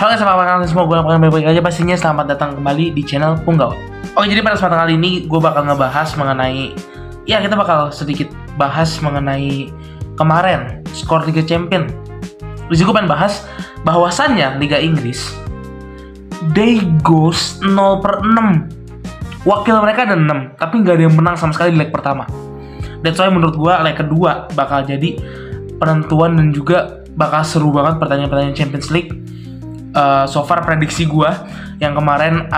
Halo guys, apa kabar semua? Gue lakukan baik-baik aja pastinya. Selamat datang kembali di channel Punggawa. Oke, jadi pada kesempatan kali ini gue bakal ngebahas mengenai, kita bakal sedikit bahas mengenai kemarin skor Liga Champion. Di sini gue pengen bahas bahwasannya Liga Inggris they goes 0/6. Wakil mereka ada 6, tapi nggak ada yang menang sama sekali di leg pertama. That's why menurut gue leg kedua bakal jadi penentuan dan juga bakal seru banget pertandingan Champions League. So far prediksi gue yang kemarin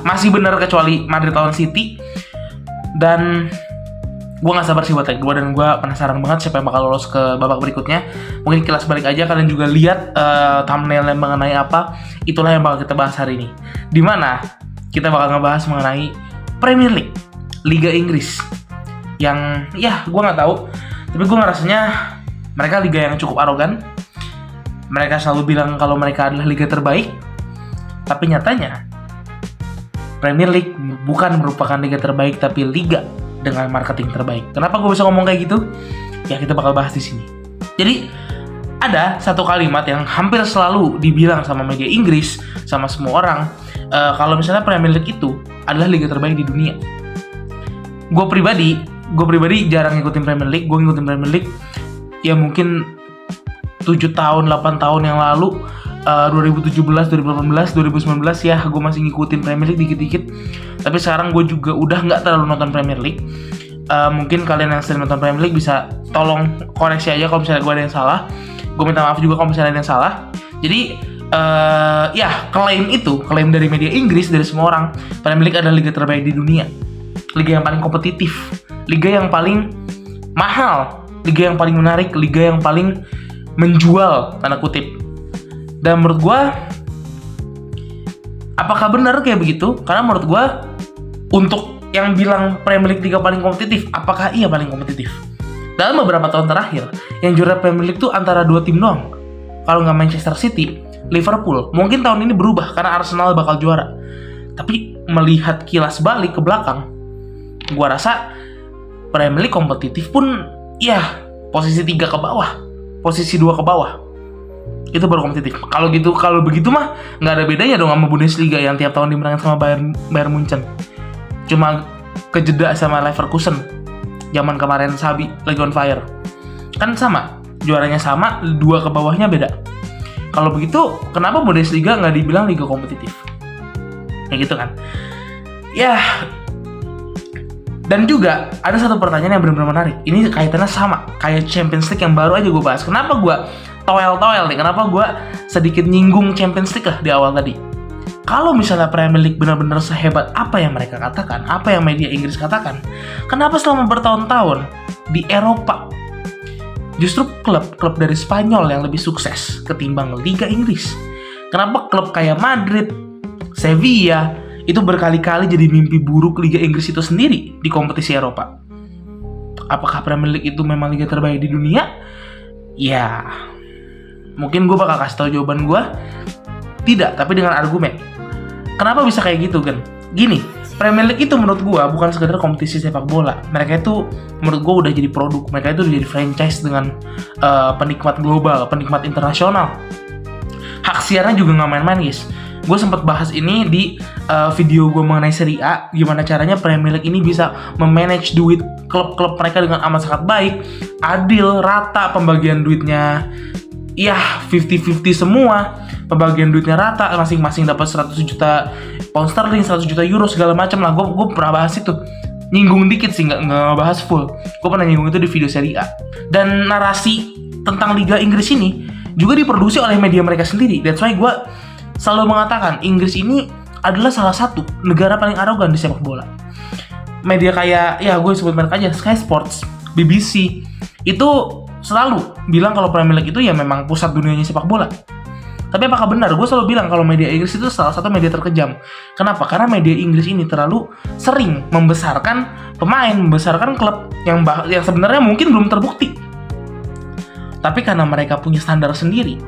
masih benar kecuali Madrid lawan City. Dan gue gak sabar sih buat leg 2 dan gue penasaran banget siapa yang bakal lolos ke babak berikutnya. Mungkin kilas balik aja, kalian juga lihat thumbnail yang mengenai apa. Itulah yang bakal kita bahas hari ini, dimana kita bakal ngebahas mengenai Premier League, Liga Inggris. Yang gue gak tahu, tapi gue ngerasanya mereka liga yang cukup arogan. Mereka selalu bilang kalau mereka adalah liga terbaik, tapi nyatanya Premier League bukan merupakan liga terbaik, tapi liga dengan marketing terbaik. Kenapa gue bisa ngomong kayak gitu? Ya kita bakal bahas di sini. Jadi ada satu kalimat yang hampir selalu dibilang sama media Inggris, sama semua orang, kalau misalnya Premier League itu adalah liga terbaik di dunia. Gue pribadi jarang ngikutin Premier League. Gue ngikutin Premier League ya mungkin 7 tahun, 8 tahun yang lalu, 2017, 2018, 2019 ya gue masih ngikutin Premier League dikit-dikit. Tapi sekarang gue juga udah gak terlalu nonton Premier League. Mungkin kalian yang sering nonton Premier League bisa tolong koreksi aja kalau misalnya gue ada yang salah. Gue minta maaf juga kalau misalnya ada yang salah. Jadi klaim dari media Inggris, dari semua orang, Premier League adalah liga terbaik di dunia, liga yang paling kompetitif, liga yang paling mahal, liga yang paling menarik, liga yang paling menjual, tanda kutip. Dan menurut gue, apakah benar kayak begitu? Karena menurut gue, untuk yang bilang Premier League liga paling kompetitif, apakah iya paling kompetitif? Dalam beberapa tahun terakhir, yang juara Premier League tuh antara 2 tim doang. Kalau nggak Manchester City, Liverpool. Mungkin tahun ini berubah karena Arsenal bakal juara. Tapi melihat kilas balik ke belakang, gue rasa Premier League kompetitif pun posisi 3 ke bawah, posisi 2 ke bawah, itu baru kompetitif. Kalau begitu mah nggak ada bedanya dong sama Bundesliga yang tiap tahun dimenangin sama Bayern Munchen. Cuma kejeda sama Leverkusen zaman kemarin Xabi lagi on fire. Kan sama, juaranya sama, 2 ke bawahnya beda. Kalau begitu, kenapa Bundesliga nggak dibilang liga kompetitif? Kayak gitu kan? Dan juga ada satu pertanyaan yang benar-benar menarik. Ini kaitannya sama kayak Champions League yang baru aja gue bahas. Kenapa gue toel nih? Kenapa gue sedikit nyinggung Champions League lah di awal tadi? Kalau misalnya Premier League benar-benar sehebat apa yang mereka katakan, apa yang media Inggris katakan, kenapa selama bertahun-tahun di Eropa justru klub-klub dari Spanyol yang lebih sukses ketimbang Liga Inggris? Kenapa klub kayak Madrid, Sevilla itu berkali-kali jadi mimpi buruk Liga Inggris itu sendiri di kompetisi Eropa? Apakah Premier League itu memang liga terbaik di dunia? Ya, mungkin gue bakal kasih tau jawaban gue tidak, tapi dengan argumen. Kenapa bisa kayak gitu kan? Gini, Premier League itu menurut gue bukan sekedar kompetisi sepak bola. Mereka itu menurut gue udah jadi produk. Mereka itu udah jadi franchise dengan penikmat global, penikmat internasional. Hak siarnya juga gak main-main guys. Gue sempat bahas ini di video gue mengenai Serie A, gimana caranya Premier League ini bisa memanage duit klub-klub mereka dengan amat sangat baik, adil, rata pembagian duitnya. 50-50 semua, pembagian duitnya rata, masing-masing dapat 100 juta pound sterling, 100 juta euro, segala macam lah. Gue pernah bahas itu, nyinggung dikit sih, nggak bahas full. Gue pernah nyinggung itu di video Serie A. Dan narasi tentang Liga Inggris ini juga diproduksi oleh media mereka sendiri. That's why gue selalu mengatakan Inggris ini adalah salah satu negara paling arogan di sepak bola. Media kayak, gue sebut merek aja, Sky Sports, BBC, itu selalu bilang kalau Premier League itu ya memang pusat dunianya sepak bola. Tapi apakah benar? Gue selalu bilang kalau media Inggris itu salah satu media terkejam. Kenapa? Karena media Inggris ini terlalu sering membesarkan pemain, membesarkan klub yang sebenarnya mungkin belum terbukti. Tapi karena mereka punya standar sendiri,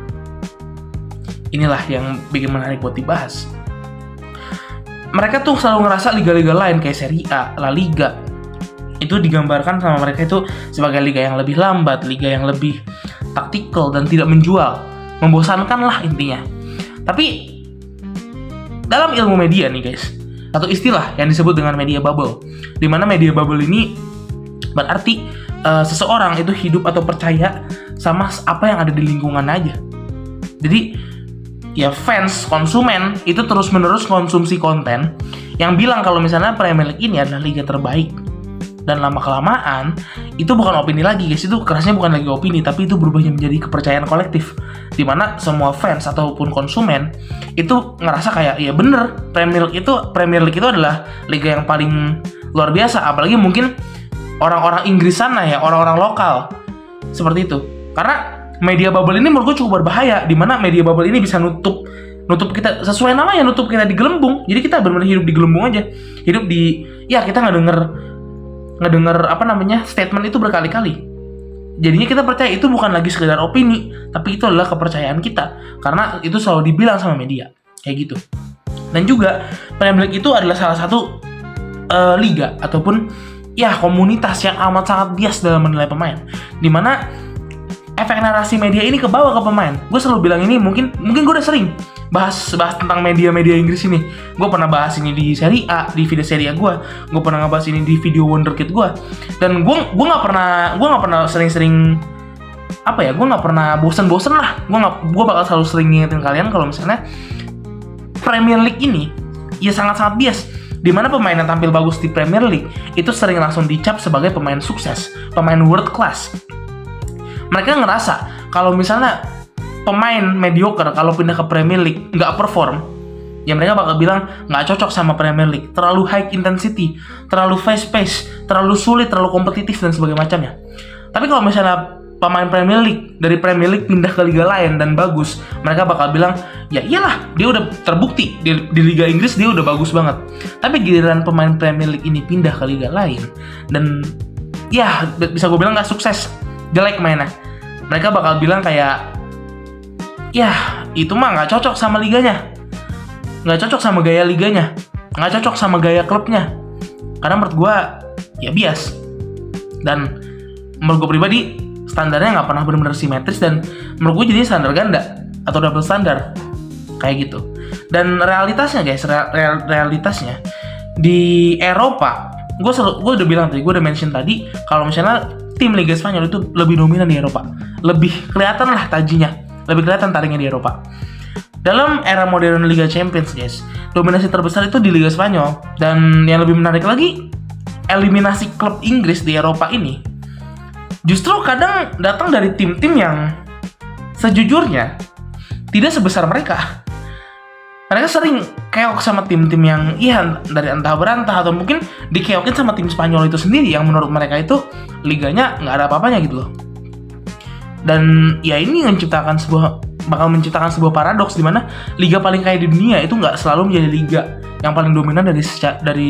inilah yang bikin menarik buat dibahas. Mereka tuh selalu ngerasa liga-liga lain kayak Serie A, La Liga, itu digambarkan sama mereka itu sebagai liga yang lebih lambat, liga yang lebih taktikal dan tidak menjual, membosankan lah intinya. Tapi dalam ilmu media nih guys, satu istilah yang disebut dengan media bubble, di mana media bubble ini berarti seseorang itu hidup atau percaya sama apa yang ada di lingkungan aja. Jadi ya fans, konsumen itu terus-menerus konsumsi konten yang bilang kalau misalnya Premier League ini adalah liga terbaik. Dan lama-kelamaan itu bukan opini lagi guys, itu kerasnya bukan lagi opini, tapi itu berubah menjadi kepercayaan kolektif, dimana semua fans ataupun konsumen itu ngerasa kayak ya bener, Premier League itu adalah liga yang paling luar biasa. Apalagi mungkin orang-orang Inggris sana ya, orang-orang lokal seperti itu. Karena media bubble ini menurut gue cukup berbahaya, dimana media bubble ini bisa nutup kita, sesuai namanya, nutup kita di gelembung. Jadi kita benar-benar hidup di gelembung aja, hidup di, ya kita ngedenger statement itu berkali-kali. Jadinya kita percaya itu bukan lagi sekedar opini, tapi itu adalah kepercayaan kita, karena itu selalu dibilang sama media kayak gitu. Dan juga Premier League itu adalah salah satu liga ataupun ya komunitas yang amat sangat bias dalam menilai pemain, dimana efek narasi media ini kebawa ke pemain. Gue selalu bilang ini, mungkin gue udah sering bahas tentang media Inggris ini. Gue pernah bahas ini di Serie A, di video Serie A gue pernah ngebahas ini di video Wonderkid gue. Dan gue nggak pernah sering-sering gue nggak pernah bosen-bosen lah. Gue bakal selalu sering ngingetin kalian kalau misalnya Premier League ini ya sangat-sangat bias, dimana pemain yang tampil bagus di Premier League itu sering langsung dicap sebagai pemain sukses, pemain world class. Mereka ngerasa kalau misalnya pemain mediocre kalau pindah ke Premier League nggak perform, ya mereka bakal bilang nggak cocok sama Premier League, terlalu high intensity, terlalu fast pace, terlalu sulit, terlalu kompetitif dan sebagainya macamnya. Tapi kalau misalnya pemain Premier League dari Premier League pindah ke liga lain dan bagus, mereka bakal bilang ya iyalah, dia udah terbukti di Liga Inggris dia udah bagus banget. Tapi giliran pemain Premier League ini pindah ke liga lain dan ya bisa gue bilang nggak sukses, jelek mainnya, mereka bakal bilang kayak ya itu mah nggak cocok sama liganya, nggak cocok sama gaya liganya, nggak cocok sama gaya klubnya. Karena menurut gue ya bias, dan menurut gue pribadi standarnya nggak pernah benar-benar simetris, dan menurut gue jadi standar ganda atau double standar kayak gitu. Dan realitasnya guys, realitasnya di Eropa, gue udah bilang tadi, gue udah mention tadi kalau misalnya tim Liga Spanyol itu lebih dominan di Eropa, lebih kelihatan lah tajinya, lebih kelihatan taringnya di Eropa. Dalam era modern Liga Champions guys, dominasi terbesar itu di Liga Spanyol. Dan yang lebih menarik lagi, eliminasi klub Inggris di Eropa ini justru kadang datang dari tim-tim yang sejujurnya tidak sebesar mereka. Mereka sering keok sama tim-tim yang dari antah berantah, atau mungkin dikeokin sama tim Spanyol itu sendiri yang menurut mereka itu liganya nggak ada apa-apanya gitu loh. Dan ya ini bakal menciptakan sebuah paradoks, di mana liga paling kaya di dunia itu nggak selalu menjadi liga yang paling dominan dari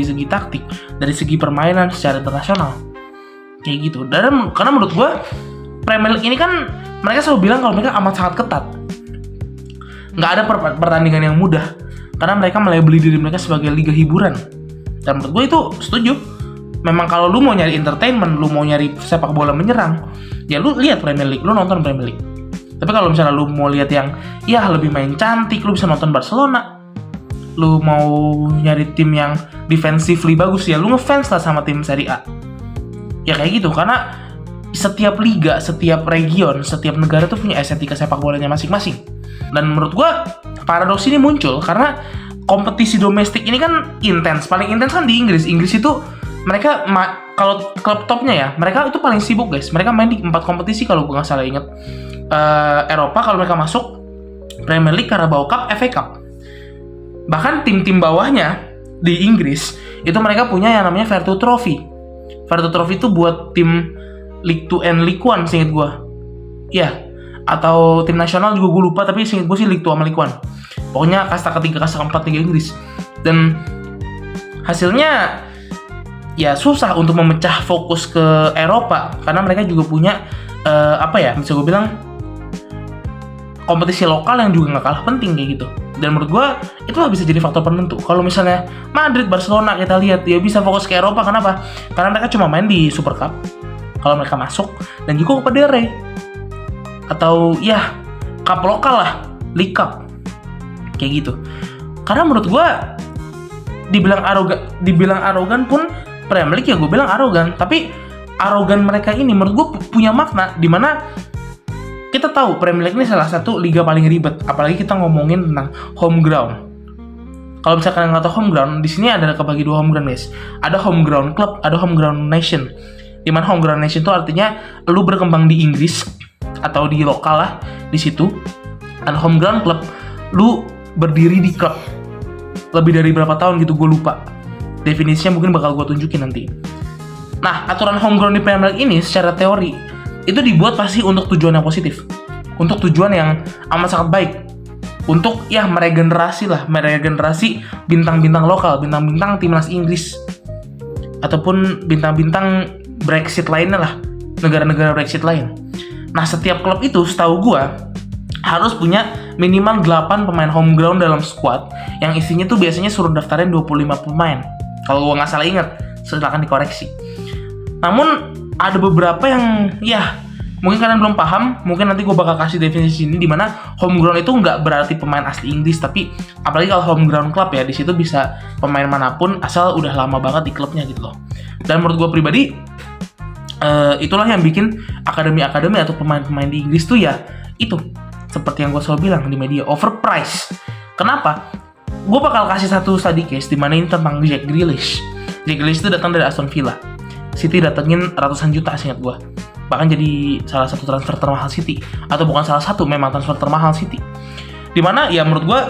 segi taktik, dari segi permainan secara internasional kayak gitu. Dan karena menurut gue Premier League ini kan mereka selalu bilang kalau mereka amat sangat ketat, nggak ada pertandingan yang mudah, karena mereka melabeli diri mereka sebagai liga hiburan. Dan menurut gue itu setuju. Memang kalau lu mau nyari entertainment, lu mau nyari sepak bola menyerang, ya lu lihat Premier League, lu nonton Premier League. Tapi kalau misalnya lu mau lihat yang lebih main cantik, lu bisa nonton Barcelona. Lu mau nyari tim yang defensively bagus, ya lu ngefans lah sama tim Serie A. Ya kayak gitu, karena setiap liga, setiap region, setiap negara tuh punya estetika sepak bolanya masing-masing. Dan menurut gua paradoks ini muncul karena kompetisi domestik ini kan intens. Paling intens kan di Inggris. Inggris itu mereka kalau klub topnya ya, mereka itu paling sibuk guys. Mereka main di 4 kompetisi kalau gue nggak salah ingat. Eropa kalau mereka masuk Premier League, Carabao Cup, FA Cup. Bahkan tim-tim bawahnya di Inggris itu mereka punya yang namanya Virtu Trophy. Virtu Trophy itu buat tim League 2 and League 1 seinget gue. Ya, atau tim nasional juga gue lupa, tapi seinget gue sih League 2 sama League 1. Pokoknya kasta ketiga, kasta keempat Liga Inggris. Dan hasilnya ya susah untuk memecah fokus ke Eropa, karena mereka juga punya bisa gue bilang kompetisi lokal yang juga nggak kalah penting kayak gitu. Dan menurut gue itulah bisa jadi faktor penentu. Kalau misalnya Madrid, Barcelona kita lihat ya bisa fokus ke Eropa, kenapa? Karena mereka cuma main di Super Cup kalau mereka masuk, dan juga Copa del Rey atau ya cup lokal lah, League Cup kayak gitu. Karena menurut gue dibilang arogan pun Premier League ya gue bilang arogan, tapi arogan mereka ini menurut gue punya makna, dimana kita tahu Premier League ini salah satu liga paling ribet, apalagi kita ngomongin tentang home ground. Kalau misalkan nggak tahu home ground, di sini ada kebagi dua home ground guys. Ada home ground club, ada home ground nation. Dimana home ground nation itu artinya lu berkembang di Inggris atau di lokal lah di situ. Dan home ground club, lu berdiri di klub lebih dari berapa tahun gitu, gue lupa. Definisinya mungkin bakal gue tunjukin nanti. Nah, aturan home ground di Premier League ini secara teori itu dibuat pasti untuk tujuan yang positif, untuk tujuan yang amat sangat baik, untuk ya meregenerasi bintang-bintang lokal, bintang-bintang timnas Inggris ataupun bintang-bintang Brexit lainnya lah, negara-negara Brexit lain. Nah, setiap klub itu setahu gue harus punya minimal 8 pemain home ground dalam squad, yang isinya tuh biasanya suruh daftarin 25 pemain. Kalau gue nggak salah ingat, silakan dikoreksi. Namun ada beberapa yang ya mungkin kalian belum paham, mungkin nanti gue bakal kasih definisi ini, dimana home ground itu nggak berarti pemain asli Inggris, tapi apalagi kalau home ground club ya, di situ bisa pemain manapun asal udah lama banget di klubnya gitu loh. Dan menurut gue pribadi itulah yang bikin akademi-akademi atau pemain-pemain di Inggris tuh ya itu seperti yang gue selalu bilang di media, overpriced. Kenapa? Gue bakal kasih satu study case di mana ini tentang Jack Grealish. Jack Grealish itu datang dari Aston Villa. City datengin ratusan juta seingat gue. Bahkan jadi salah satu transfer termahal City, atau bukan salah satu, memang transfer termahal City. Dimana ya menurut gue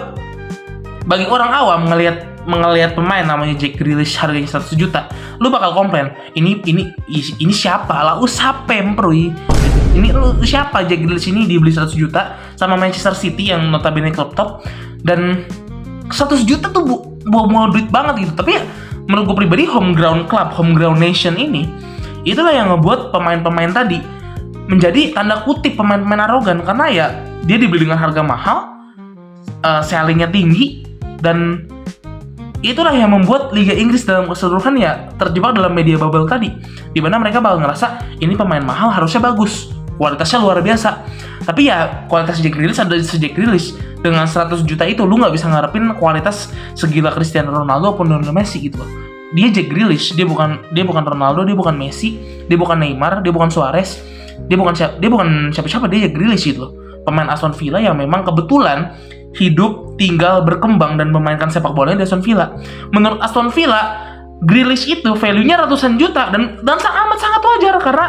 bagi orang awam ngelihat pemain namanya Jack Grealish harganya 100 juta, lu bakal komplain, ini siapa lah, usapem prui. Ini lu siapa Jack Grealish ini dibeli 100 juta sama Manchester City yang notabene klub top, dan 100 juta tuh bawa duit banget gitu. Tapi ya menurut gue pribadi home ground club, home ground nation ini itulah yang ngebuat pemain-pemain tadi menjadi tanda kutip pemain-pemain arogan, karena ya dia dibeli dengan harga mahal, sellingnya tinggi, dan itulah yang membuat Liga Inggris dalam keseluruhan ya terjebak dalam media bubble tadi, di mana mereka bakal ngerasa ini pemain mahal harusnya bagus, kualitasnya luar biasa. Tapi ya kualitas Jack Grealish ada di Jack Grealish. Dengan 100 juta itu lu nggak bisa ngarepin kualitas segila Cristiano Ronaldo ataupun Lionel Messi gitu loh. Dia Jack Grealish, dia bukan Ronaldo, dia bukan Messi, dia bukan Neymar, dia bukan Suarez, dia bukan siapa-siapa, dia Jack Grealish gitu loh. Pemain Aston Villa yang memang kebetulan hidup, tinggal, berkembang dan memainkan sepak bolanya di Aston Villa. Menurut Aston Villa, Grealish itu value-nya ratusan juta dan amat sangat wajar karena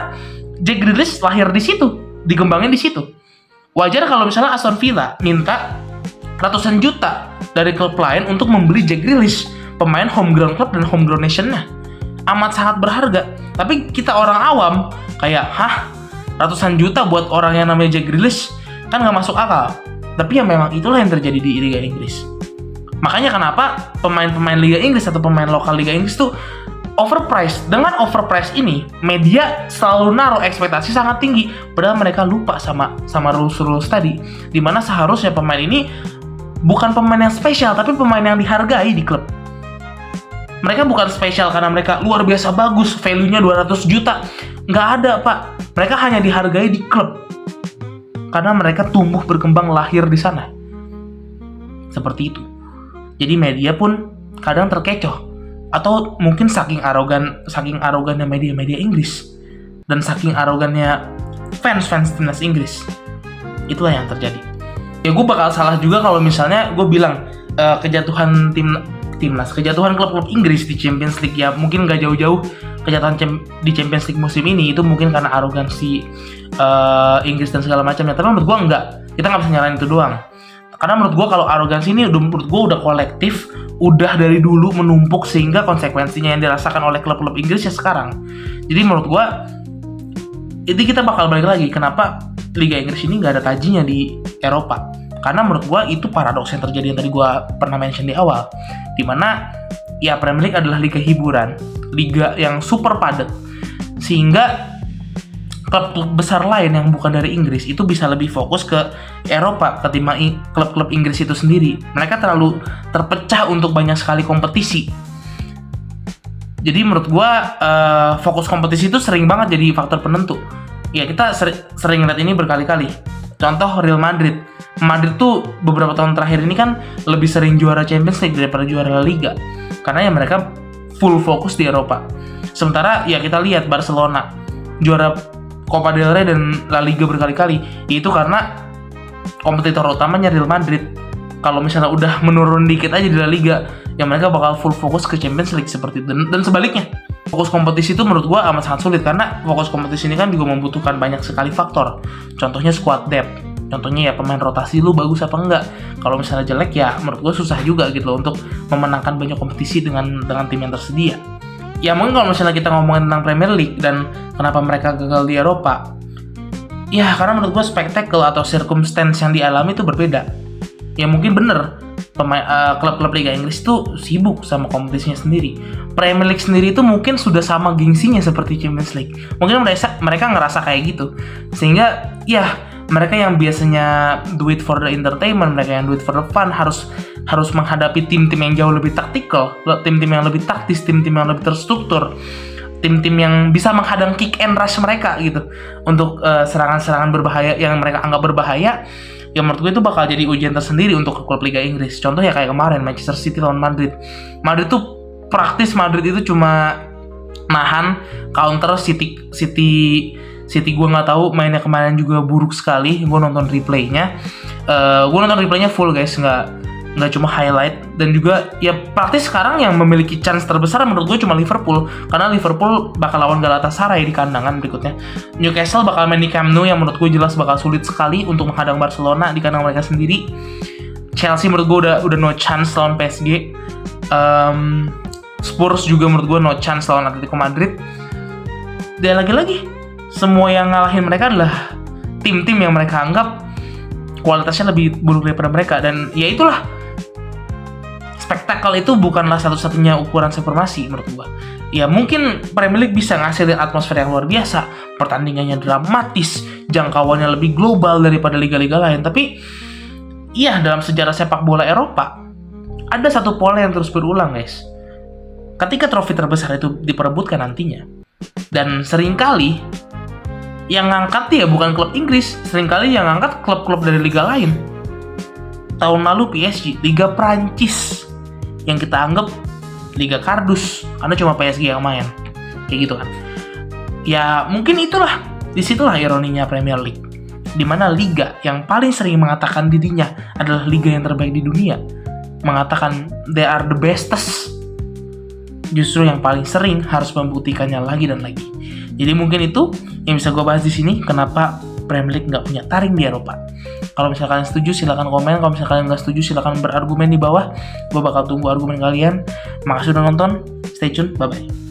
Jack Grealish lahir di situ, dikembangin di situ. Wajar kalau misalnya Aston Villa minta ratusan juta dari klub lain untuk membeli Jack Grealish, pemain home ground club dan home ground nation-nya. Amat sangat berharga. Tapi kita orang awam kayak, ratusan juta buat orang yang namanya Jack Grealish kan nggak masuk akal. Tapi ya memang itulah yang terjadi di Liga Inggris. Makanya kenapa pemain-pemain Liga Inggris atau pemain lokal Liga Inggris tuh overpriced. Dengan overpriced ini, media selalu naruh ekspektasi sangat tinggi, padahal mereka lupa sama rules tadi, dimana seharusnya pemain ini bukan pemain yang spesial, tapi pemain yang dihargai di klub. Mereka bukan spesial karena mereka luar biasa bagus, value-nya 200 juta. Nggak ada, Pak. Mereka hanya dihargai di klub karena mereka tumbuh berkembang lahir di sana. Seperti itu. Jadi media pun kadang terkecoh. Atau mungkin saking arogannya media Inggris dan saking arogannya fans timnas Inggris, itulah yang terjadi. Ya gue bakal salah juga kalau misalnya gue bilang kejatuhan kejatuhan klub-klub Inggris di Champions League ya mungkin gak jauh-jauh kejatuhan di Champions League musim ini itu mungkin karena arogansi Inggris dan segala macamnya. Tapi menurut gue enggak, kita nggak bisa nyalain itu doang. Karena menurut gue kalau arogansi ini menurut gue udah kolektif, udah dari dulu menumpuk sehingga konsekuensinya yang dirasakan oleh klub-klub Inggris ya sekarang. Jadi menurut gue itu kita bakal balik lagi kenapa Liga Inggris ini nggak ada tajinya di Eropa. Karena menurut gue itu paradoks yang terjadi yang tadi gue pernah mention di awal, dimana ya Premier League adalah liga hiburan, liga yang super padat, sehingga klub-klub besar lain yang bukan dari Inggris itu bisa lebih fokus ke Eropa ketimbang klub-klub Inggris itu sendiri. Mereka terlalu terpecah untuk banyak sekali kompetisi. Jadi menurut gua fokus kompetisi itu sering banget jadi faktor penentu. Ya kita sering lihat ini berkali-kali. Contoh Real Madrid. Madrid tuh beberapa tahun terakhir ini kan lebih sering juara Champions League daripada juara La Liga. Karena ya mereka full fokus di Eropa. Sementara ya kita lihat Barcelona juara Copa del Rey dan La Liga berkali-kali. Itu karena kompetitor utamanya Real Madrid. Kalau misalnya udah menurun dikit aja di La Liga, ya mereka bakal full fokus ke Champions League seperti itu. Dan sebaliknya, fokus kompetisi itu menurut gua amat sangat sulit karena fokus kompetisi ini kan juga membutuhkan banyak sekali faktor. Contohnya squad depth. Contohnya ya pemain rotasi lu bagus apa enggak. Kalau misalnya jelek ya menurut gua susah juga gitu loh untuk memenangkan banyak kompetisi dengan tim yang tersedia. Ya mungkin kalau misalnya kita ngomongin tentang Premier League dan kenapa mereka gagal di Eropa, ya karena menurut gua spektakel atau circumstance yang dialami itu berbeda. Ya mungkin bener klub-klub Liga Inggris itu sibuk sama kompetisinya sendiri. Premier League sendiri itu mungkin sudah sama gengsinya seperti Champions League. Mungkin mereka ngerasa kayak gitu. Sehingga ya mereka yang biasanya do it for the entertainment, mereka yang do it for the fun harus menghadapi tim-tim yang jauh lebih taktikal, tim-tim yang lebih taktis, tim-tim yang lebih terstruktur, tim-tim yang bisa menghadang kick and rush mereka gitu untuk serangan-serangan berbahaya yang mereka anggap berbahaya. Ya menurut gue itu bakal jadi ujian tersendiri untuk klub Liga Inggris. Contoh ya kayak kemarin Manchester City lawan Madrid. Madrid tuh praktis Madrid itu cuma nahan counter City gue nggak tahu mainnya kemarin juga buruk sekali. Gue nonton replaynya full guys, nggak cuma highlight. Dan juga ya praktis sekarang yang memiliki chance terbesar menurut gue cuma Liverpool, karena Liverpool bakal lawan Galatasaray di kandangan berikutnya. Newcastle bakal main di Camp Nou yang menurut gue jelas bakal sulit sekali untuk menghadang Barcelona di kandang mereka sendiri. Chelsea menurut gue udah no chance lawan PSG. Spurs juga menurut gue no chance lawan Atletico Madrid. Dan lagi-lagi semua yang ngalahin mereka adalah tim-tim yang mereka anggap kualitasnya lebih buruk daripada mereka. Dan ya itulah, spektakel itu bukanlah satu-satunya ukuran supremasi menurut gua. Ya mungkin Premier League bisa ngasilin atmosfer yang luar biasa, pertandingannya dramatis, jangkauannya lebih global daripada liga-liga lain. Tapi iya, dalam sejarah sepak bola Eropa ada satu pola yang terus berulang guys. Ketika trofi terbesar itu diperebutkan nantinya, dan seringkali yang ngangkat ya bukan klub Inggris, seringkali yang ngangkat klub-klub dari liga lain. Tahun lalu PSG, Liga Prancis, yang kita anggap Liga Kardus, karena cuma PSG yang main. Kayak gitu kan. Ya mungkin disitulah ironinya Premier League. Dimana liga yang paling sering mengatakan dirinya adalah liga yang terbaik di dunia, mengatakan they are the bestest, justru yang paling sering harus membuktikannya lagi dan lagi. Jadi mungkin itu yang bisa gue bahas di sini, kenapa Premier League nggak punya taring di Eropa. Kalau misalnya kalian setuju silahkan komen, kalau misalnya kalian nggak setuju silahkan berargumen di bawah. Gue bakal tunggu argumen kalian. Makasih udah nonton, stay tune, bye bye.